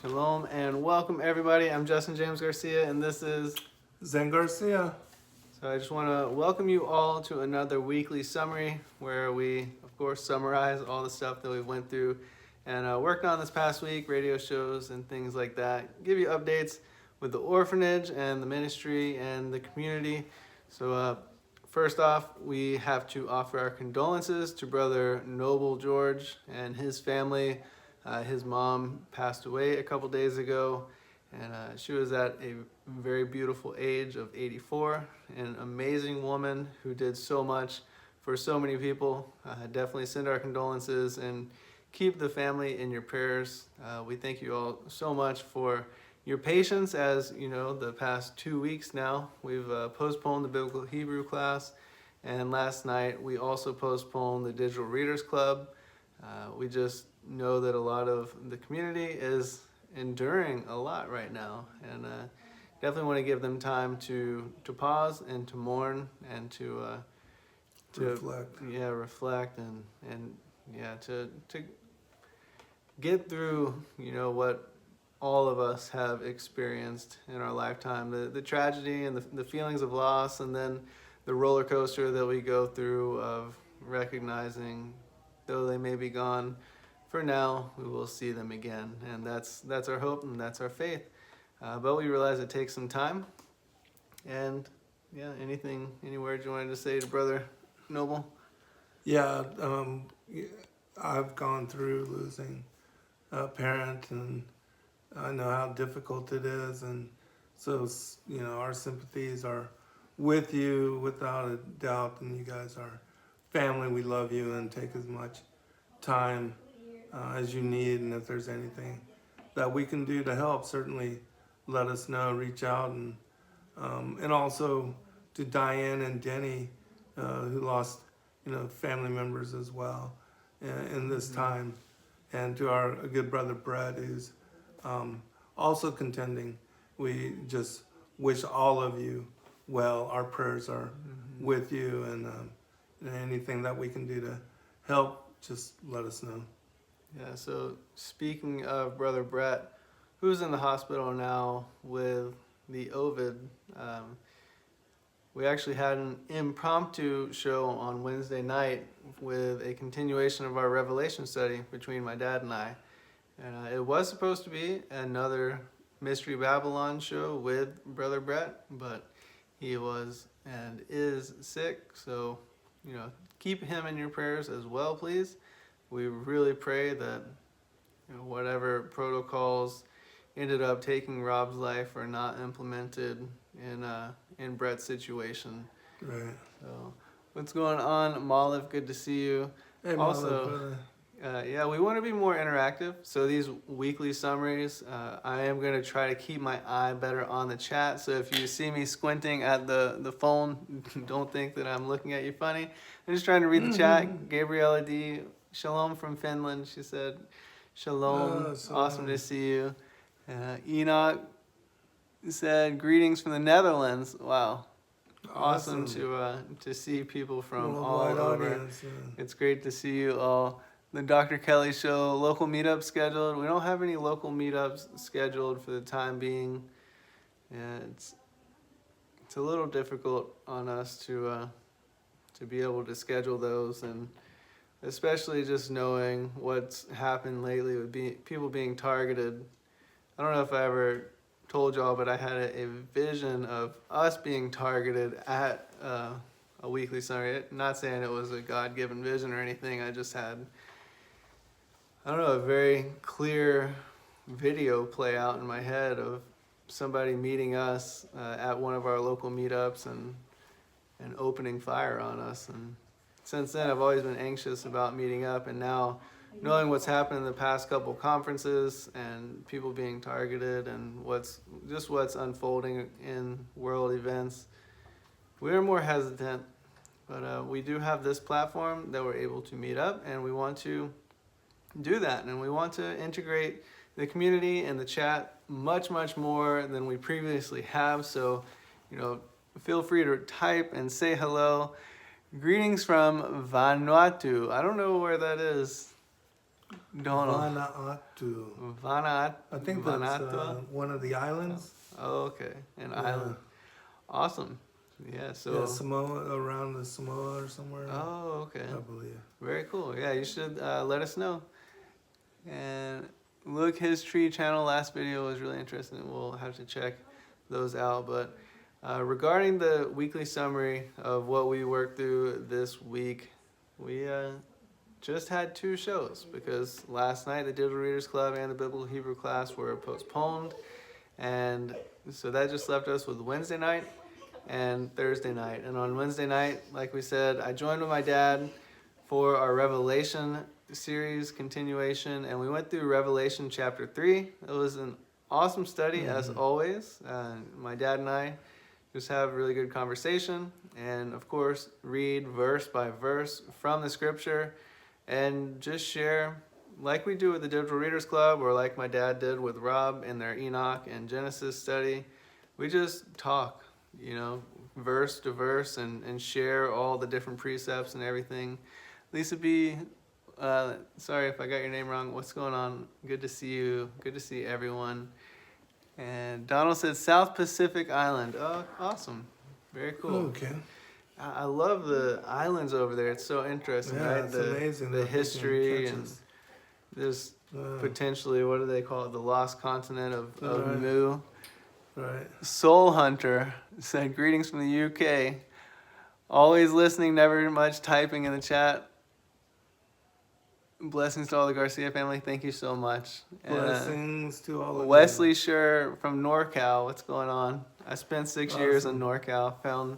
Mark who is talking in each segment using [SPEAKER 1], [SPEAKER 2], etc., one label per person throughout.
[SPEAKER 1] Shalom and welcome everybody. I'm Justin James Garcia and this is
[SPEAKER 2] Zen Garcia.
[SPEAKER 1] So I just want to welcome you all to another weekly summary where we, of course, summarize all the stuff that we went through and worked on this past week, radio shows and things like that. Give you updates with the orphanage and the ministry and the community. So first off, we have to offer our condolences to Brother Noble George and his family. His mom passed away a couple days ago, and she was at a very beautiful age of 84, an amazing woman who did so much for so many people. Definitely send our condolences and keep the family in your prayers. We thank you all so much for your patience. As you know, the past 2 weeks now, we've postponed the Biblical Hebrew class, and last night we also postponed the Digital Readers Club. We just know that a lot of the community is enduring a lot right now, and definitely want to give them time to pause and to mourn and to
[SPEAKER 2] Reflect.
[SPEAKER 1] reflect and to get through what all of us have experienced in our lifetime, the tragedy and the feelings of loss, and then the roller coaster that we go through of recognizing, though they may be gone for now, we will see them again, and that's our hope and that's our faith. But we realize it takes some time. And any words you wanted to say to Brother Noble?
[SPEAKER 2] Yeah, I've gone through losing a parent, and I know how difficult it is, and so our sympathies are with you without a doubt, and you guys are family. We love you and take as much time as you need, and if there's anything that we can do to help, certainly let us know, reach out, and also to Diane and Denny, who lost family members as well in this time, and to our good brother Brett, who's also contending. We just wish all of you well. Our prayers are with you, and anything that we can do to help, just let us know.
[SPEAKER 1] Yeah, so speaking of Brother Brett, who's in the hospital now with the Ovid, we actually had an impromptu show on Wednesday night with a continuation of our Revelation study between my dad and I. And it was supposed to be another Mystery Babylon show with Brother Brett, but he was and is sick, so keep him in your prayers as well, please. We really pray that whatever protocols ended up taking Rob's life are not implemented in Brett's situation.
[SPEAKER 2] Right.
[SPEAKER 1] So, what's going on, Maliv? Good to see you.
[SPEAKER 2] Hey,
[SPEAKER 1] Also, we want to be more interactive. So these weekly summaries, I am going to try to keep my eye better on the chat. So if you see me squinting at the phone, don't think that I'm looking at you funny. I'm just trying to read the chat. Gabriella D. Shalom from Finland. She said, Shalom. Awesome to see you. Enoch said, greetings from the Netherlands. Wow. Awesome to see people from all over.
[SPEAKER 2] Audience, yeah.
[SPEAKER 1] It's great to see you all. The Dr. Kelly Show, local meetup scheduled. We don't have any local meetups scheduled for the time being. Yeah, it's a little difficult on us to be able to schedule those, and especially just knowing what's happened lately with people being targeted. I don't know if I ever told y'all, but I had a vision of us being targeted at a weekly summary. Not saying it was a God-given vision or anything. I just had, a very clear video play out in my head of somebody meeting us at one of our local meetups and opening fire on us. And since then, I've always been anxious about meeting up, and now knowing what's happened in the past couple conferences and people being targeted and what's unfolding in world events, we're more hesitant. But we do have this platform that we're able to meet up, and we want to do that, and we want to integrate the community and the chat much more than we previously have. So feel free to type and say hello. Greetings from Vanuatu. I don't know where that is. Don't know.
[SPEAKER 2] Vanuatu.
[SPEAKER 1] Vanuatu.
[SPEAKER 2] I think that's one of the islands.
[SPEAKER 1] Oh, okay. An island. Awesome. Yeah, so.
[SPEAKER 2] Yeah, Samoa, around the Samoa or somewhere.
[SPEAKER 1] Oh, okay.
[SPEAKER 2] I believe.
[SPEAKER 1] Very cool. Yeah, you should let us know. And look, his tree channel last video was really interesting. We'll have to check those out. But regarding the weekly summary of what we worked through this week, we just had 2 shows because last night the Digital Readers Club and the Biblical Hebrew class were postponed. And so that just left us with Wednesday night and Thursday night. And on Wednesday night, like we said, I joined with my dad for our Revelation series continuation, and we went through Revelation chapter 3. It was an awesome study, as always. My dad and I just have a really good conversation, and of course, read verse by verse from the scripture, and just share, like we do with the Digital Readers Club, or like my dad did with Rob in their Enoch and Genesis study. We just talk, verse to verse, and share all the different precepts and everything. Lisa B., sorry if I got your name wrong. What's going on? Good to see you. Good to see everyone. And Donald said South Pacific Island. Oh, awesome. Very cool.
[SPEAKER 2] Okay.
[SPEAKER 1] I love the islands over there. It's so interesting, right?
[SPEAKER 2] It's amazing.
[SPEAKER 1] The history and there's potentially, what do they call it? The lost continent of Mu.
[SPEAKER 2] Right.
[SPEAKER 1] Soul Hunter said, greetings from the UK. Always listening, never much typing in the chat. Blessings to all the Garcia family. Thank you so much.
[SPEAKER 2] Blessings to all of
[SPEAKER 1] Wesley Scher from NorCal. What's going on? I spent 6 years in NorCal. Found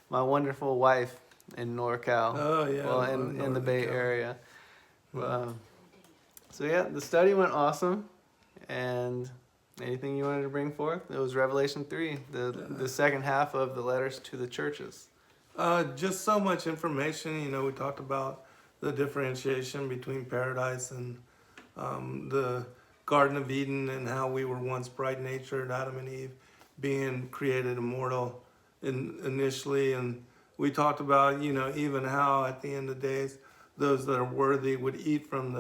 [SPEAKER 1] my wonderful wife in NorCal.
[SPEAKER 2] Oh, yeah.
[SPEAKER 1] Well, in the Bay Area. So, yeah, the study went awesome. And anything you wanted to bring forth? It was Revelation 3, the second half of the letters to the churches.
[SPEAKER 2] Just so much information. We talked about the differentiation between paradise and the Garden of Eden, and how we were once bright-natured, Adam and Eve being created immortal initially. And we talked about, even how at the end of days, those that are worthy would eat from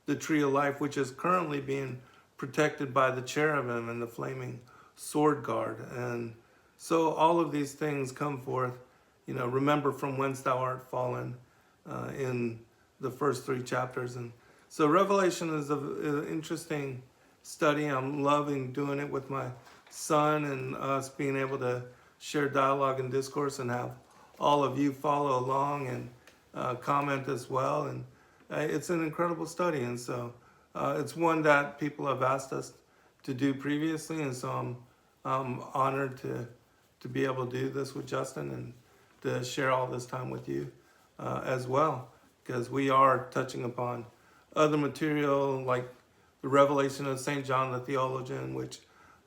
[SPEAKER 2] the tree of life, which is currently being protected by the cherubim and the flaming sword guard. And so all of these things come forth, remember from whence thou art fallen, in the first 3 chapters. And so Revelation is an interesting study. I'm loving doing it with my son, and us being able to share dialogue and discourse, and have all of you follow along and comment as well. And it's an incredible study. And so it's one that people have asked us to do previously. And so I'm honored to be able to do this with Justin and to share all this time with you as well, because we are touching upon other material like the Revelation of St. John the Theologian, which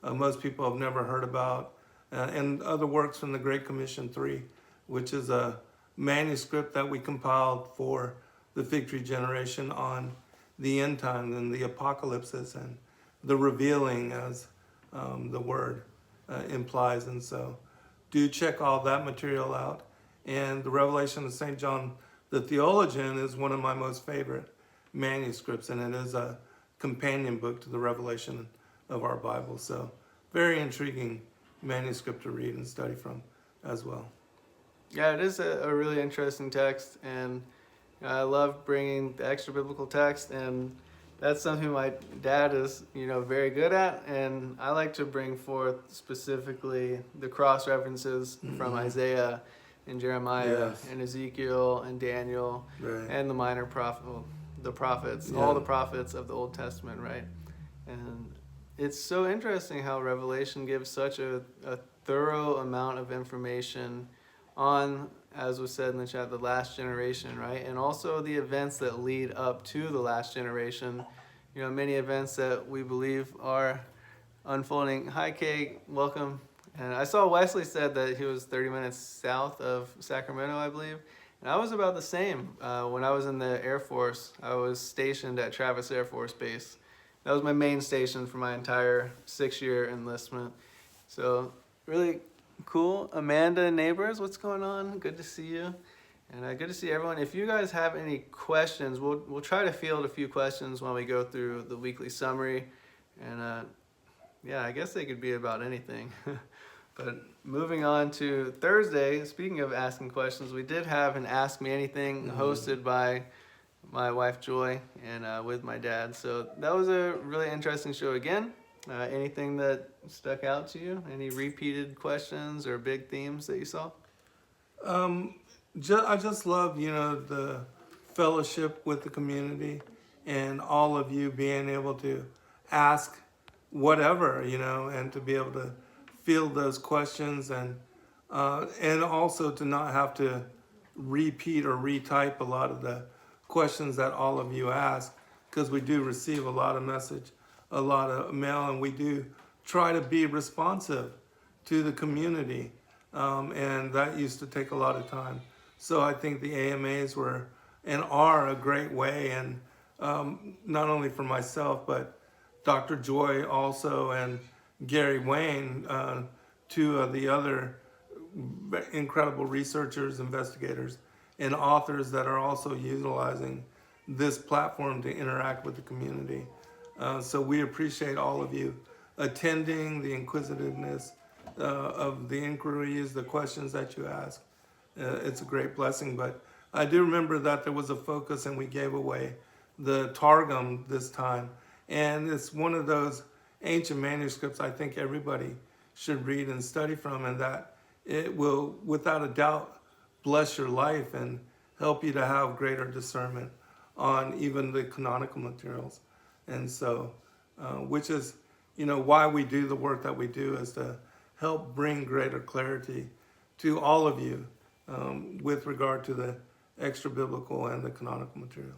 [SPEAKER 2] most people have never heard about, and other works from the Great Commission 3, which is a manuscript that we compiled for the Fig Tree generation on the end time and the apocalypses and the revealing, as the word implies. And so do check all that material out. And the Revelation of St. John the Theologian is one of my most favorite manuscripts, and it is a companion book to the Revelation of our Bible. So very intriguing manuscript to read and study from as well.
[SPEAKER 1] Yeah, it is a really interesting text, and I love bringing the extra biblical text, and that's something my dad is, very good at, and I like to bring forth specifically the cross references from Isaiah and Jeremiah and Ezekiel and Daniel and the minor prophets, all the prophets of the Old Testament, right? And it's so interesting how Revelation gives such a thorough amount of information on, as was said in the chat, the last generation, right? And also the events that lead up to the last generation. Many events that we believe are unfolding. Hi, Kate. Welcome. And I saw Wesley said that he was 30 minutes south of Sacramento, I believe. And I was about the same. When I was in the Air Force, I was stationed at Travis Air Force Base. That was my main station for my entire 6-year enlistment. So really cool. Amanda Neighbors, what's going on? Good to see you. And good to see everyone. If you guys have any questions, we'll try to field a few questions when we go through the weekly summary. And yeah, I guess they could be about anything. But moving on to Thursday, speaking of asking questions, we did have an Ask Me Anything hosted by my wife Joy and with my dad. So that was a really interesting show again. Anything that stuck out to you? Any repeated questions or big themes that you saw?
[SPEAKER 2] I just love, the fellowship with the community and all of you being able to ask whatever, and to be able to field those questions and also to not have to repeat or retype a lot of the questions that all of you ask, because we do receive a lot of message, a lot of mail, and we do try to be responsive to the community, and that used to take a lot of time. So I think the AMAs were and are a great way, and not only for myself, but Dr. Joy also, and Gary Wayne, two of the other incredible researchers, investigators, and authors that are also utilizing this platform to interact with the community. So we appreciate all of you attending, the inquisitiveness of the inquiries, the questions that you ask. It's a great blessing. But I do remember that there was a focus, and we gave away the Targum this time. And it's one of those ancient manuscripts I think everybody should read and study from, and that it will, without a doubt, bless your life and help you to have greater discernment on even the canonical materials. And so, which is, why we do the work that we do, is to help bring greater clarity to all of you with regard to the extra biblical and the canonical material.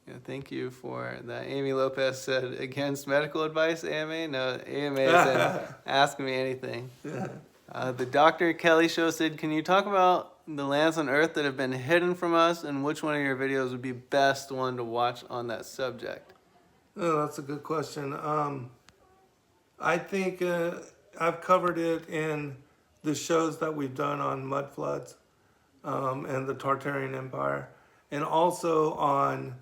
[SPEAKER 1] Yeah, thank you for that. Amy Lopez said against medical advice, AMA. No, AMA said ask me anything. The Dr. Kelly show said, can you talk about the lands on earth that have been hidden from us, and which one of your videos would be best one to watch on that subject?
[SPEAKER 2] Oh, that's a good question. I think I've covered it in the shows that we've done on mud floods and the Tartarian Empire, and also on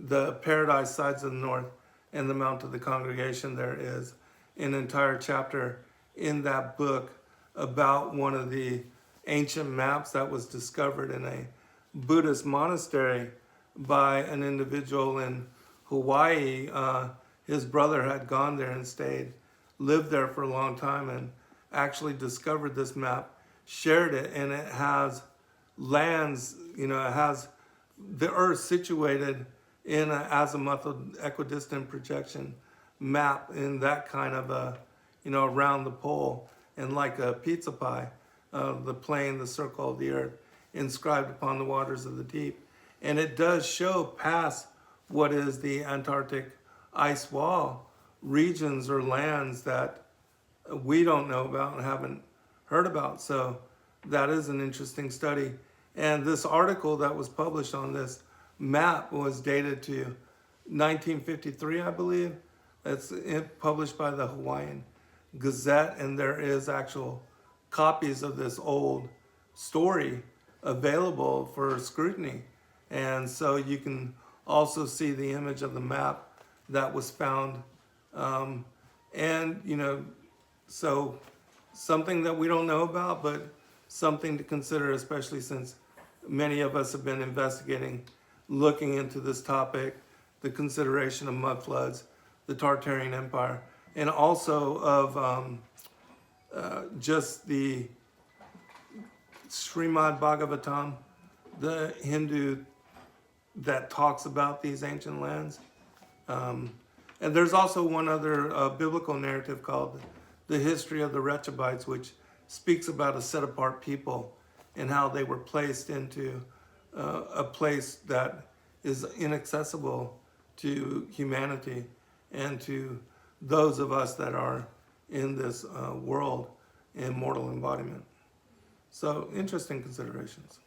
[SPEAKER 2] the Paradise Sides of the North and the Mount of the Congregation. There is an entire chapter in that book about one of the ancient maps that was discovered in a Buddhist monastery by an individual in Hawaii. His brother had gone there and stayed, lived there for a long time, and actually discovered this map, shared it, and it has lands, it has the earth situated in an azimuthal equidistant projection map in that kind of a, around the pole, and like a pizza pie, the plane, the circle of the earth, inscribed upon the waters of the deep. And it does show past what is the Antarctic ice wall regions or lands that we don't know about and haven't heard about. So that is an interesting study. And this article that was published on this map was dated to 1953, I believe. It's published by the Hawaiian Gazette, and there is actual copies of this old story available for scrutiny. And so you can also see the image of the map that was found. So something that we don't know about, but something to consider, especially since many of us have been investigating, looking into this topic, the consideration of mud floods, the Tartarian Empire, and also of just the Srimad Bhagavatam, the Hindu that talks about these ancient lands. And there's also one other biblical narrative called The History of the Rechabites, which speaks about a set-apart people and how they were placed into a place that is inaccessible to humanity and to those of us that are in this world in mortal embodiment. So interesting considerations.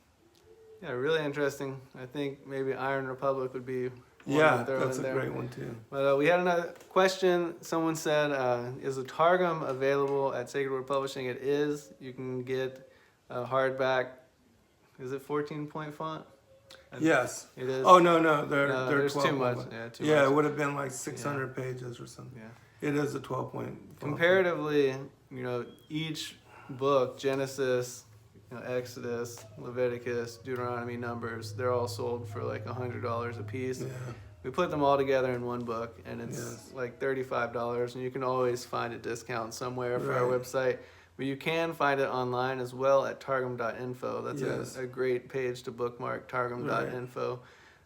[SPEAKER 1] Yeah, really interesting. I think maybe Iron Republic would be one
[SPEAKER 2] Yeah,
[SPEAKER 1] to throw
[SPEAKER 2] that's
[SPEAKER 1] in
[SPEAKER 2] a
[SPEAKER 1] there.
[SPEAKER 2] great one too.
[SPEAKER 1] But we had another question. Someone said, is the Targum available at Sacred Word Publishing? It is. You can get hardback. Is it 14-point font?
[SPEAKER 2] Yes.
[SPEAKER 1] It is.
[SPEAKER 2] Oh no, they're
[SPEAKER 1] No,
[SPEAKER 2] they're
[SPEAKER 1] there's
[SPEAKER 2] 12
[SPEAKER 1] too much.
[SPEAKER 2] point.
[SPEAKER 1] Yeah, too
[SPEAKER 2] Yeah,
[SPEAKER 1] much.
[SPEAKER 2] it would have been like 600 pages or something.
[SPEAKER 1] Yeah.
[SPEAKER 2] It is a 12-point.
[SPEAKER 1] Comparatively, each book, Genesis, Exodus, Leviticus, Deuteronomy, Numbers, they're all sold for like $100 a piece.
[SPEAKER 2] Yeah.
[SPEAKER 1] We put them all together in one book, and it's
[SPEAKER 2] Yes.
[SPEAKER 1] like $35, and you can always find a discount somewhere for our
[SPEAKER 2] Right.
[SPEAKER 1] website. But you can find it online as well at targum.info. That's
[SPEAKER 2] Yes.
[SPEAKER 1] a great page to bookmark, targum.info.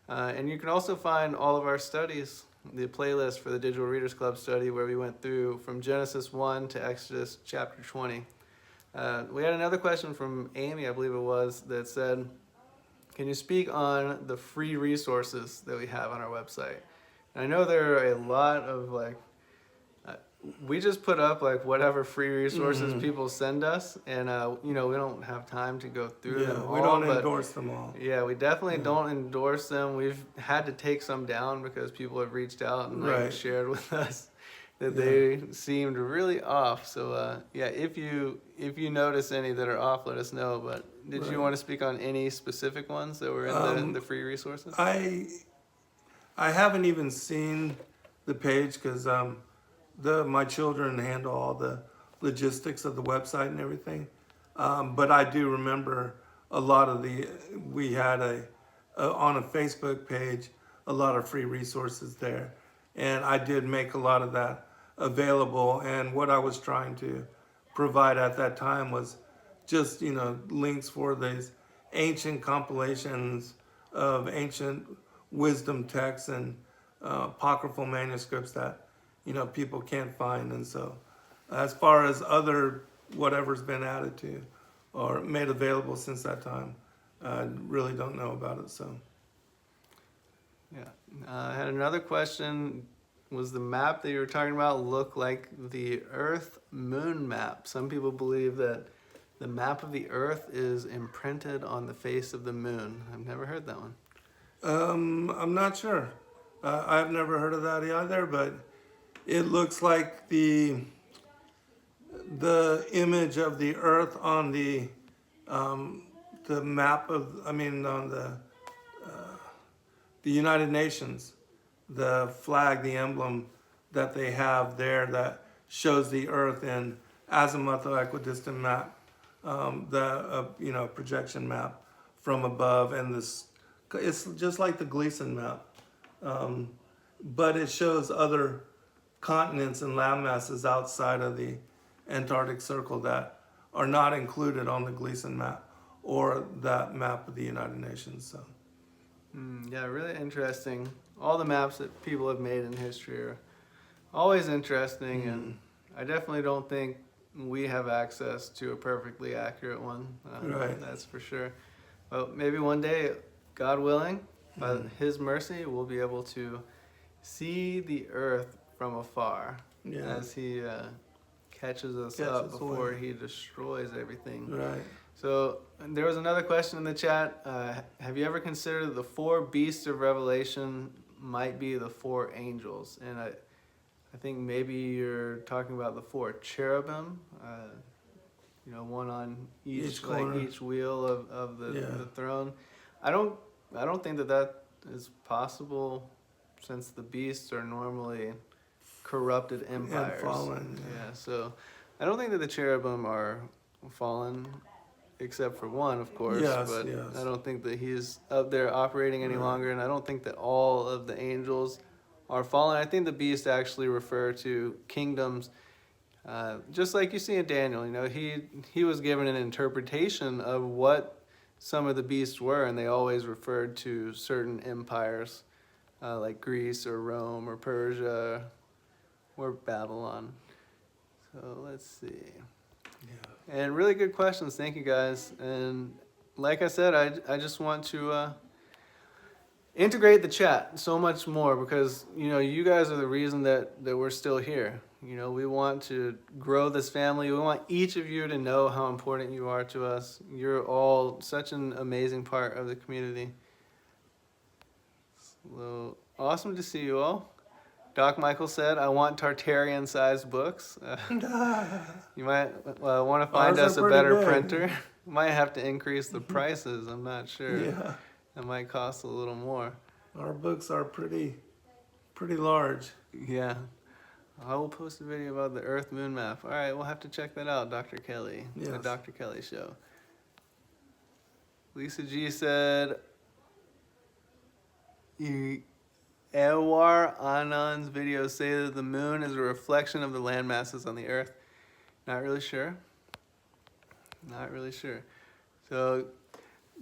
[SPEAKER 1] And you can also find all of our studies, the playlist for the Digital Readers Club study, where we went through from Genesis 1 to Exodus chapter 20. We had another question from Amy, I believe it was, that said, can you speak on the free resources that we have on our website? And I know there are a lot of we just put up like whatever free resources people send us, and we don't have time to go through them all.
[SPEAKER 2] We don't
[SPEAKER 1] but
[SPEAKER 2] endorse them all.
[SPEAKER 1] yeah, we definitely don't endorse them. We've had to take some down because people have reached out and
[SPEAKER 2] Right.
[SPEAKER 1] shared with us that they seemed really off. So if you notice any that are off, let us know. But did you want to speak on any specific ones that were in the free resources?
[SPEAKER 2] I haven't even seen the page because my children handle all the logistics of the website and everything. But I do remember a lot of we had on a Facebook page, a lot of free resources there. And I did make a lot of that available. And what I was trying to provide at that time was just, links for these ancient compilations of ancient wisdom texts and apocryphal manuscripts that, people can't find. And so as far as other whatever's been added to or made available since that time, I really don't know about it. So
[SPEAKER 1] Yeah. I had another question. Was the map that you were talking about look like the Earth moon map? Some people believe that the map of the Earth is imprinted on the face of the moon. I've never heard that one.
[SPEAKER 2] I'm not sure. I've never heard of that either, but it looks like the image of the Earth on the map of, on the United Nations, the flag, the emblem that they have there that shows the Earth in azimuthal equidistant map, projection map from above, and it's just like the Gleason map, but it shows other continents and landmasses outside of the Antarctic Circle that are not included on the Gleason map or that map of the United Nations. So.
[SPEAKER 1] Yeah, really interesting. All the maps that people have made in history are always interesting, and I definitely don't think we have access to a perfectly accurate one.
[SPEAKER 2] Right.
[SPEAKER 1] That's for sure. But maybe one day, God willing, by His mercy, we'll be able to see the Earth from afar as He catches us up before He destroys everything.
[SPEAKER 2] Right.
[SPEAKER 1] So there was another question in the chat. Have you ever considered the 4 beasts of Revelation might be the 4 angels? And I think maybe you're talking about the 4 cherubim, one on each wheel of the throne. I don't think that is possible, since the beasts are normally corrupted empires.
[SPEAKER 2] And fallen.
[SPEAKER 1] Yeah, so I don't think that the cherubim are fallen, except for one, of course.
[SPEAKER 2] Yes,
[SPEAKER 1] but
[SPEAKER 2] yes.
[SPEAKER 1] I don't think that he's up there operating any longer, and I don't think that all of the angels are fallen. I think the beasts actually refer to kingdoms, just like you see in Daniel. He was given an interpretation of what some of the beasts were, and they always referred to certain empires, like Greece or Rome or Persia or Babylon. So let's see.
[SPEAKER 2] Yeah.
[SPEAKER 1] And really good questions. Thank you, guys. And like I said, I just want to integrate the chat so much more, because, you guys are the reason that we're still here. We want to grow this family. We want each of you to know how important you are to us. You're all such an amazing part of the community. So awesome to see you all. Doc Michael said, I want Tartarian-sized books. You might want to find us a better printer. Might have to increase the prices. I'm not sure.
[SPEAKER 2] Yeah,
[SPEAKER 1] It might cost a little more.
[SPEAKER 2] our books are pretty large.
[SPEAKER 1] Yeah. I will post a video about the Earth Moon map. All right, we'll have to check that out, Dr. Kelly. The
[SPEAKER 2] Yes.
[SPEAKER 1] Dr. Kelly Show. Lisa G said, Ewar Anand's videos say that the moon is a reflection of the land masses on the Earth. Not really sure. Not really sure. So,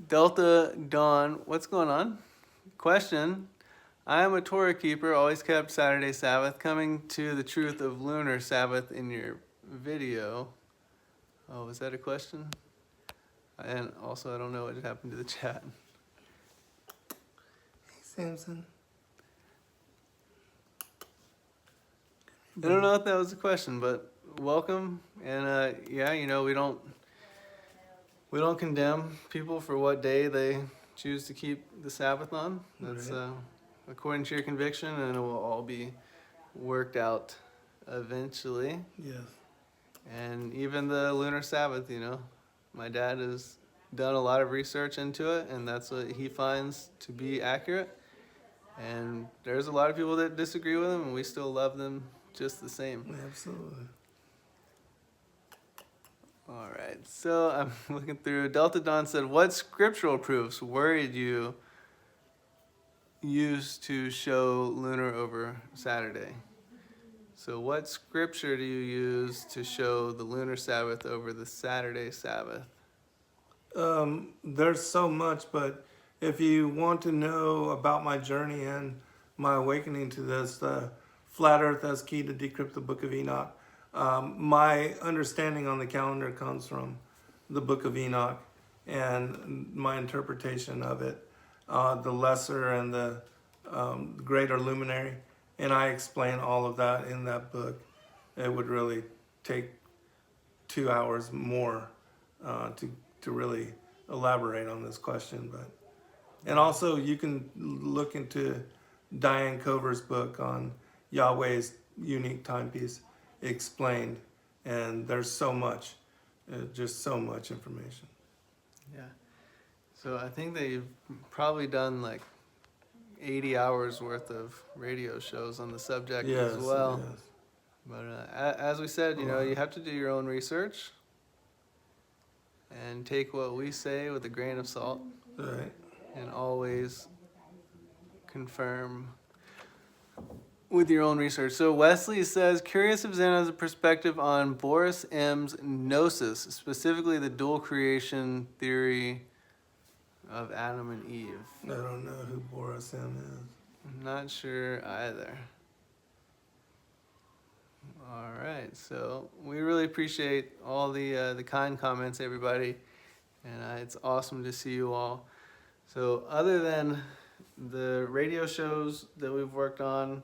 [SPEAKER 1] Delta Dawn, what's going on? Question. I am a Torah keeper, always kept Saturday Sabbath. Coming to the truth of lunar Sabbath in your video. Oh, was that a question? And also, I don't know what happened to the chat.
[SPEAKER 2] Hey, Samson.
[SPEAKER 1] I don't know if that was a question, but welcome. And yeah, you know, we don't condemn people for what day they choose to keep the Sabbath on. That's
[SPEAKER 2] Right.
[SPEAKER 1] According to your conviction, and it will all be worked out eventually.
[SPEAKER 2] Yes.
[SPEAKER 1] And even the lunar Sabbath, you know, my dad has done a lot of research into it, and that's what he finds to be accurate. And there's a lot of people that disagree with him, and we still love them just the same.
[SPEAKER 2] Absolutely.
[SPEAKER 1] All right, so I'm looking through. Delta Dawn said, what scriptural proofs worried you used to show lunar over Saturday? So what scripture do you use to show the lunar Sabbath over the Saturday Sabbath?
[SPEAKER 2] There's so much, but if you want to know about my journey and my awakening to this, Flat Earth as Key to Decrypt the Book of Enoch, my understanding on the calendar comes from the Book of Enoch and my interpretation of it, the lesser and the greater luminary, and I explain all of that in that book. It would really take 2 hours more to really elaborate on this question, but and also you can look into Diane Cover's book on Yahweh's unique timepiece explained, and there's so much, just so much information.
[SPEAKER 1] Yeah. So I think that you've probably done like 80 hours worth of radio shows on the subject as well.
[SPEAKER 2] Yes.
[SPEAKER 1] But as we said, you know, you have to do your own research and take what we say with a grain of salt,
[SPEAKER 2] Right.
[SPEAKER 1] and always confirm with your own research. So Wesley says, curious if Zen has a perspective on Boris M's gnosis, specifically the dual creation theory of Adam and Eve.
[SPEAKER 2] I don't know who Boris M is.
[SPEAKER 1] I'm not sure either. All right, so we really appreciate all the kind comments, everybody, and it's awesome to see you all. So other than the radio shows that we've worked on,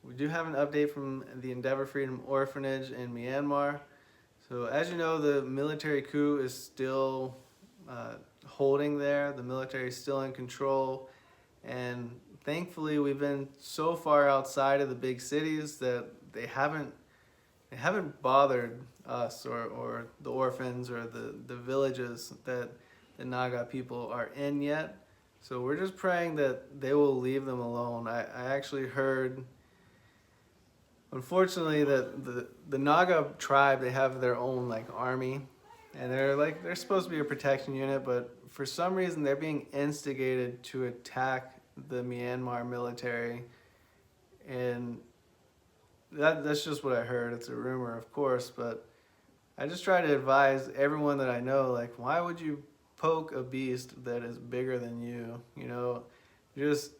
[SPEAKER 1] we do have an update from the Endeavor Freedom Orphanage in Myanmar. So as you know, the military coup is still holding there. The military is still in control, and thankfully we've been so far outside of the big cities that they haven't bothered us or the orphans or the villages that the Naga people are in yet. So we're just praying that they will leave them alone. I actually heard, unfortunately, that the Naga tribe, they have their own like army, and they're supposed to be a protection unit, but for some reason they're being instigated to attack the Myanmar military, and that's just what I heard. It's a rumor, of course, but I just try to advise everyone that I know, like, why would you poke a beast that is bigger than you? You know, just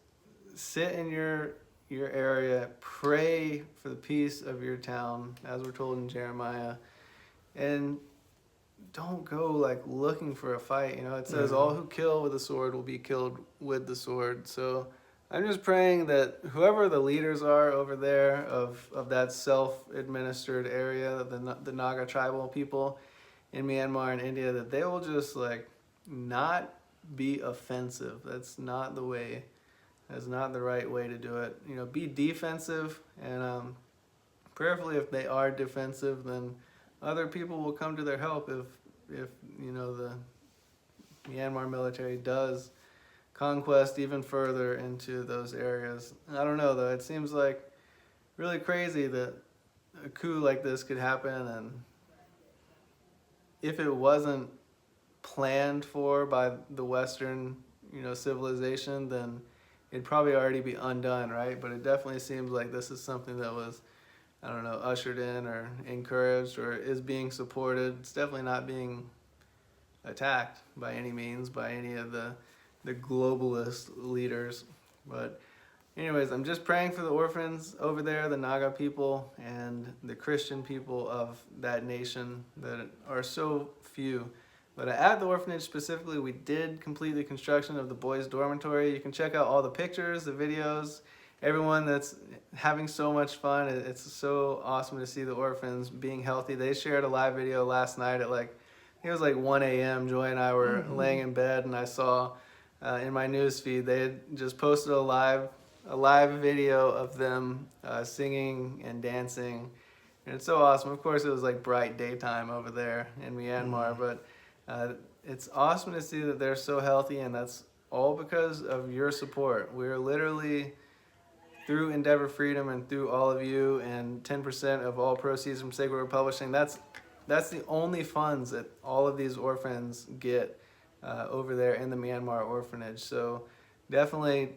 [SPEAKER 1] sit in your area, pray for the peace of your town, as we're told in Jeremiah, and don't go like looking for a fight. You know, it says all who kill with the sword will be killed with the sword. So I'm just praying that whoever the leaders are over there of that self-administered area, the Naga tribal people in Myanmar and India, that they will just like not be offensive. That's not the way. That's not the right way to do it. You know, be defensive, and prayerfully, if they are defensive, then other people will come to their help. If you know Myanmar military does conquest even further into those areas. I don't know though, it seems like really crazy that a coup like this could happen, and if it wasn't planned for by the Western, civilization, then it'd probably already be undone, right? But it definitely seems like this is something that was, I don't know, ushered in or encouraged or is being supported. It's definitely not being attacked by any means by any of the globalist leaders. But anyways, I'm just praying for the orphans over there, the Naga people and the Christian people of that nation that are so few. But at the orphanage specifically, we did complete the construction of the boys' dormitory. You can check out all the pictures, the videos, everyone that's having so much fun. It's so awesome to see the orphans being healthy. They shared a live video last night at it was like 1 a.m. Joy and I were laying in bed, and I saw in my news feed they had just posted a live video of them singing and dancing. And it's so awesome. Of course, it was like bright daytime over there in Myanmar, but it's awesome to see that they're so healthy, and that's all because of your support. We're literally, through Endeavor Freedom and through all of you, and 10% of all proceeds from Sacred Word Publishing, that's the only funds that all of these orphans get over there in the Myanmar orphanage. So definitely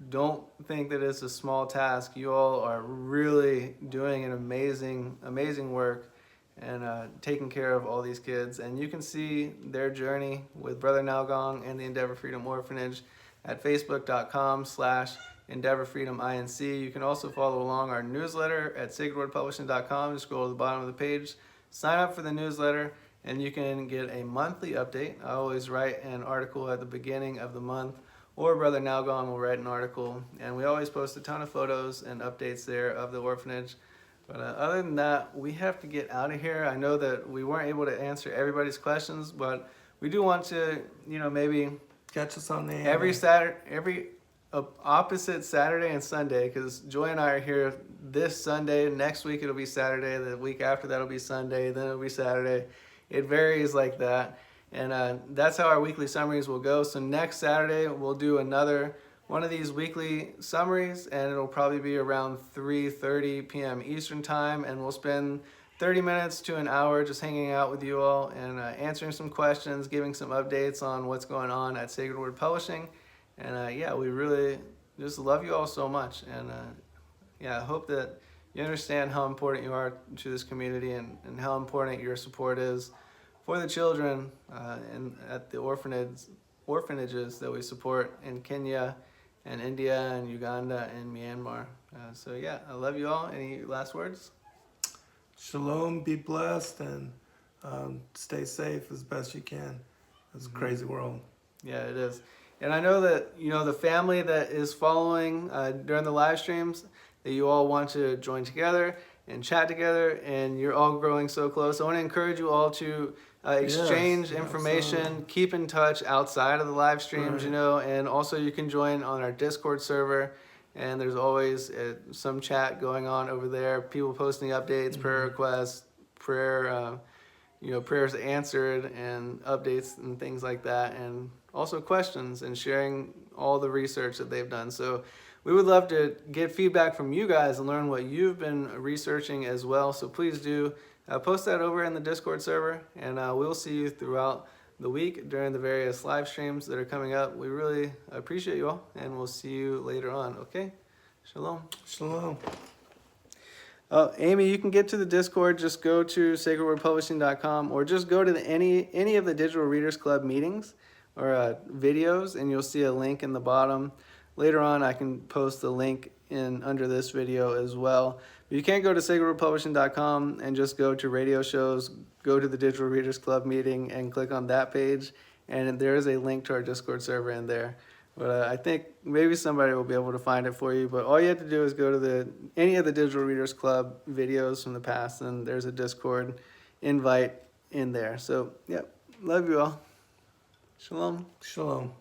[SPEAKER 1] don't think that it's a small task. You all are really doing an amazing work and taking care of all these kids. And you can see their journey with Brother Nalgong and the Endeavor Freedom Orphanage at facebook.com/Endeavor Freedom INC. You can also follow along our newsletter at sacredwordpublishing.com. Just scroll to the bottom of the page, sign up for the newsletter, and you can get a monthly update. I always write an article at the beginning of the month, or Brother Nalgong will write an article, and we always post a ton of photos and updates there of the orphanage. But other than that, we have to get out of here. I know that we weren't able to answer everybody's questions, but we do want to, maybe
[SPEAKER 2] Catch us on the
[SPEAKER 1] every opposite Saturday and Sunday, because Joy and I are here this Sunday. Next week it'll be Saturday. The week after that'll be Sunday. Then it'll be Saturday. It varies like that. And that's how our weekly summaries will go. So next Saturday, we'll do another one of these weekly summaries, and it'll probably be around 3:30 p.m. Eastern time, and we'll spend 30 minutes to an hour just hanging out with you all and answering some questions, giving some updates on what's going on at Sacred Word Publishing. And we really just love you all so much. And I hope that you understand how important you are to this community and how important your support is for the children and at the orphanages that we support in Kenya and India and Uganda and Myanmar. I love you all. Any last words?
[SPEAKER 2] Shalom, be blessed, and stay safe as best you can. It's a crazy world.
[SPEAKER 1] Yeah, it is. And I know that, the family that is following during the live streams, that you all want to join together and chat together, and you're all growing so close. I want to encourage you all to exchange information,
[SPEAKER 2] absolutely.
[SPEAKER 1] keep in touch outside of the live streams,
[SPEAKER 2] Right.
[SPEAKER 1] and also you can join on our Discord server, and there's always some chat going on over there, people posting updates, prayer requests, prayers answered, and updates and things like that, and also questions, and sharing all the research that they've done. So we would love to get feedback from you guys and learn what you've been researching as well. So please do post that over in the Discord server, and we'll see you throughout the week during the various live streams that are coming up. We really appreciate you all, and we'll see you later on. Okay? Shalom.
[SPEAKER 2] Shalom.
[SPEAKER 1] Amy, you can get to the Discord. Just go to sacredwordpublishing.com, or just go to any of the Digital Readers Club meetings or videos, and you'll see a link in the bottom. Later on, I can post the link in under this video as well. But you can't go to sacredwordpublishing.com and just go to radio shows, go to the Digital Readers Club meeting, and click on that page, and there is a link to our Discord server in there. But I think maybe somebody will be able to find it for you. But all you have to do is go to any of the Digital Readers Club videos from the past, and there's a Discord invite in there. So, love you all. Shalom.
[SPEAKER 2] Shalom.